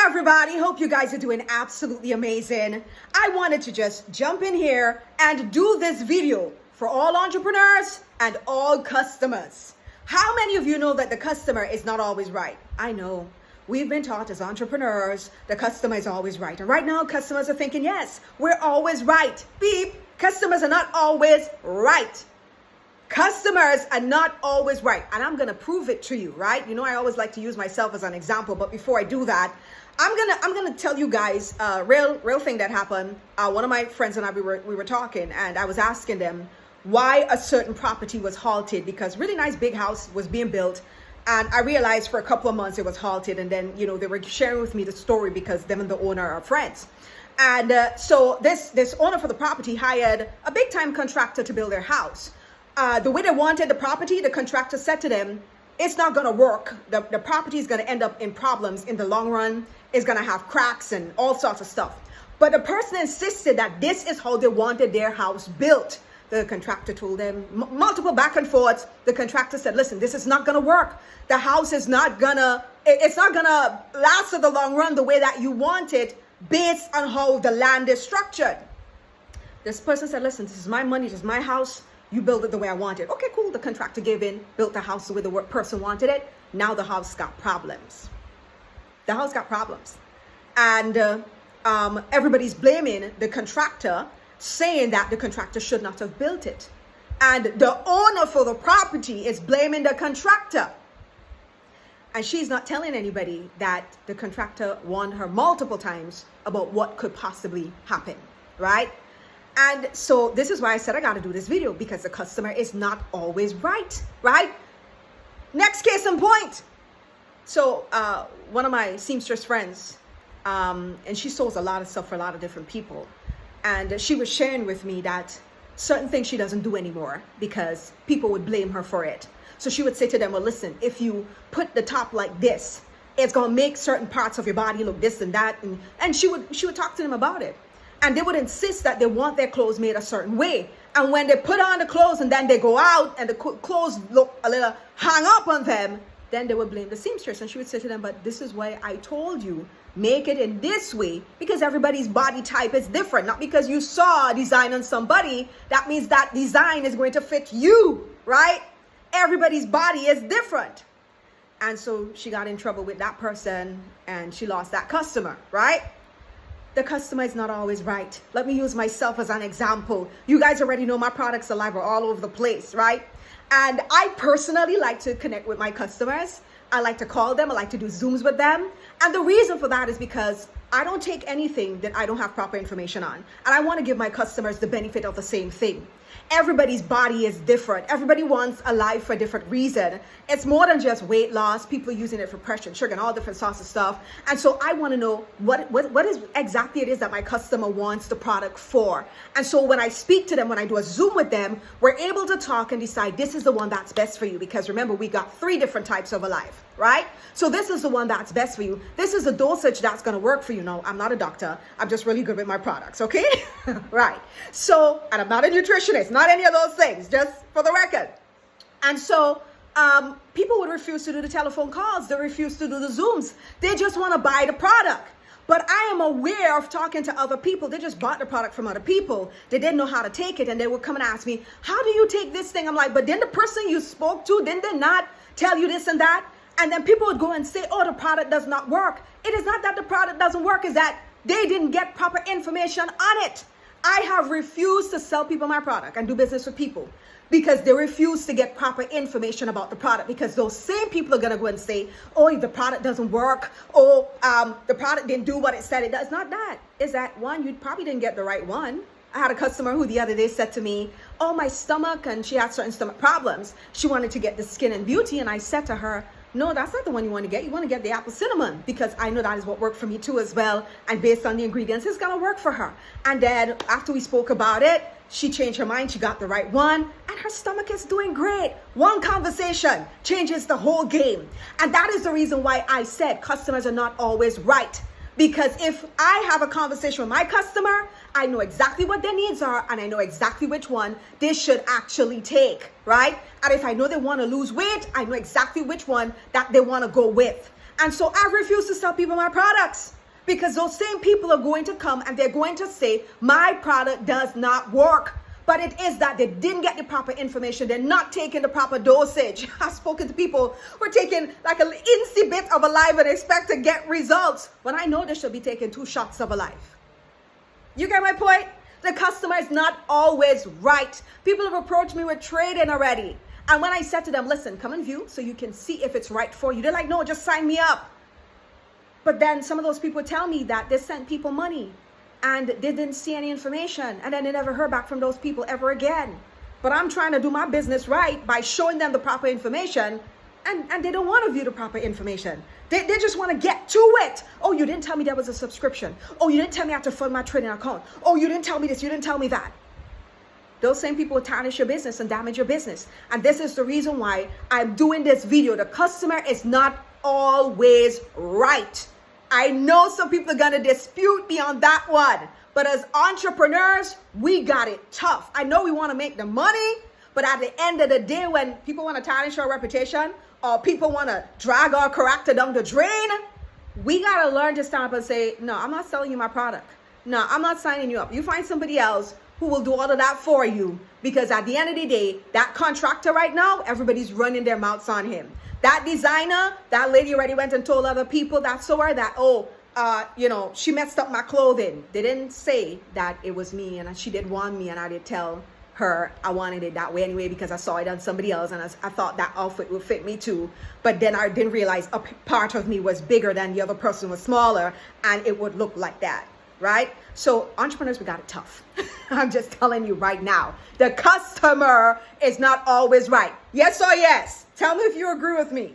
everybody, hope you guys are doing absolutely amazing. I wanted to just jump in here and do this video for all entrepreneurs and all customers. How many of you know that the customer is not always right? I know. We've been taught as entrepreneurs, the customer is always right. And right now, customers are thinking, yes, we're always right. Beep, customers are not always right. Customers are not always right. And I'm going to prove it to you, right? You know, I always like to use myself as an example. But before I do that, I'm gonna tell you guys a real thing that happened. One of my friends and I, we were talking, and I was asking them why a certain property was halted, because really nice big house was being built. And I realized for a couple of months it was halted. And then, you know, they were sharing with me the story because them and the owner are friends. And so this owner for the property hired a big time contractor to build their house. The way they wanted the property, the contractor said to them, it's not going to work. The property is going to end up in problems in the long run. It's going to have cracks and all sorts of stuff. But the person insisted that this is how they wanted their house built. The contractor told them multiple back and forths. The contractor said, listen, this is not going to work. The house is not going to, it's not going to last in the long run the way that you want it based on how the land is structured. This person said, listen, this is my money. This is my house. You build it the way I want it. Okay, cool. The contractor gave in, built the house the way the person wanted it. Now the house got problems. The house got problems. And everybody's blaming the contractor, saying that the contractor should not have built it. And the owner for the property is blaming the contractor. And she's not telling anybody that the contractor warned her multiple times about what could possibly happen, right? And so this is why I said I got to do this video, because the customer is not always right, right? Next case in point. So one of my seamstress friends, and she sews a lot of stuff for a lot of different people. And she was sharing with me that certain things she doesn't do anymore because people would blame her for it. So she would say to them, well, listen, if you put the top like this, it's going to make certain parts of your body look this and that. And she would talk to them about it. And they would insist that they want their clothes made a certain way. And when they put on the clothes and then they go out and the clothes look a little hung up on them, then they would blame the seamstress. And she would say to them, but this is why I told you, make it in this way, because everybody's body type is different. Not because you saw a design on somebody, that means that design is going to fit you, right? Everybody's body is different. And so she got in trouble with that person and she lost that customer, right? The customer is not always right. Let me use myself as an example. You guys already know my products are live all over the place, right? And I personally like to connect with my customers. I like to call them. I like to do Zooms with them. And the reason for that is because I don't take anything that I don't have proper information on. And I want to give my customers the benefit of the same thing. Everybody's body is different. Everybody wants a life for a different reason. It's more than just weight loss. People are using it for pressure and sugar and all different sorts of stuff. And so I want to know what is exactly it is that my customer wants the product for. And so when I speak to them, when I do a Zoom with them, we're able to talk and decide this is the one that's best for you. Because remember, we got 3 different types of a life, right? So this is the one that's best for you. This is a dosage that's going to work for you. No, I'm not a doctor. I'm just really good with my products, okay? Right. So, and I'm not a nutritionist, not any of those things, just for the record. And so people would refuse to do the telephone calls. They refuse to do the Zooms. They just want to buy the product. But I am aware of talking to other people. They just bought the product from other people. They didn't know how to take it. And they would come and ask me, how do you take this thing? I'm like, but then the person you spoke to, didn't they not tell you this and that? And then people would go and say, oh, the product does not work. It is not that the product doesn't work. It's that they didn't get proper information on it. I have refused to sell people my product and do business with people because they refuse to get proper information about the product, because those same people are going to go and say, oh, the product doesn't work. Oh, the product didn't do what it said it does. It's not that. It's that, one, you probably didn't get the right one. I had a customer who the other day said to me, oh, my stomach, and she had certain stomach problems. She wanted to get the Skin and Beauty. And I said to her, no, that's not the one you want to get. You want to get the apple cinnamon, because I know that is what worked for me too as well. And based on the ingredients, it's going to work for her. And then after we spoke about it, she changed her mind. She got the right one and her stomach is doing great. One conversation changes the whole game. And that is the reason why I said customers are not always right. Because if I have a conversation with my customer, I know exactly what their needs are and I know exactly which one they should actually take, right? And if I know they want to lose weight, I know exactly which one that they want to go with. And so I refuse to sell people my products. Because those same people are going to come and they're going to say, my product does not work. But it is that they didn't get the proper information. They're not taking the proper dosage. I've spoken to people who are taking like an incy bit of a life and expect to get results, when I know they should be taking 2 shots of a life. You get my point? The customer is not always right. People have approached me with trading already. And when I said to them, listen, come and view so you can see if it's right for you, they're like, no, just sign me up. But then some of those people tell me that they sent people money and they didn't see any information, and then they never heard back from those people ever again. But I'm trying to do my business right by showing them the proper information, and they don't want to view the proper information. They just want to get to it. Oh, you didn't tell me there was a subscription. Oh, you didn't tell me I have to fund my trading account. Oh, you didn't tell me this, you didn't tell me that. Those same people will tarnish your business and damage your business. And this is the reason why I'm doing this video. The customer is not always right. I know some people are going to dispute me on that one. But as entrepreneurs, we got it tough. I know we want to make the money, but at the end of the day, when people want to tarnish our reputation or people want to drag our character down the drain, we got to learn to stand up and say, no, I'm not selling you my product. No, I'm not signing you up. You find somebody else who will do all of that for you, because at the end of the day, that contractor right now, everybody's running their mouths on him. That designer, that lady already went and told other people that saw her that, she messed up my clothing. They didn't say that it was me, and she did want me, and I did tell her I wanted it that way anyway because I saw it on somebody else, and I thought that outfit would fit me too. But then I didn't realize a part of me was bigger than the other person was smaller, and it would look like that. Right? So entrepreneurs, we got it tough. I'm just telling you right now, the customer is not always right. Yes or yes? Tell me if you agree with me.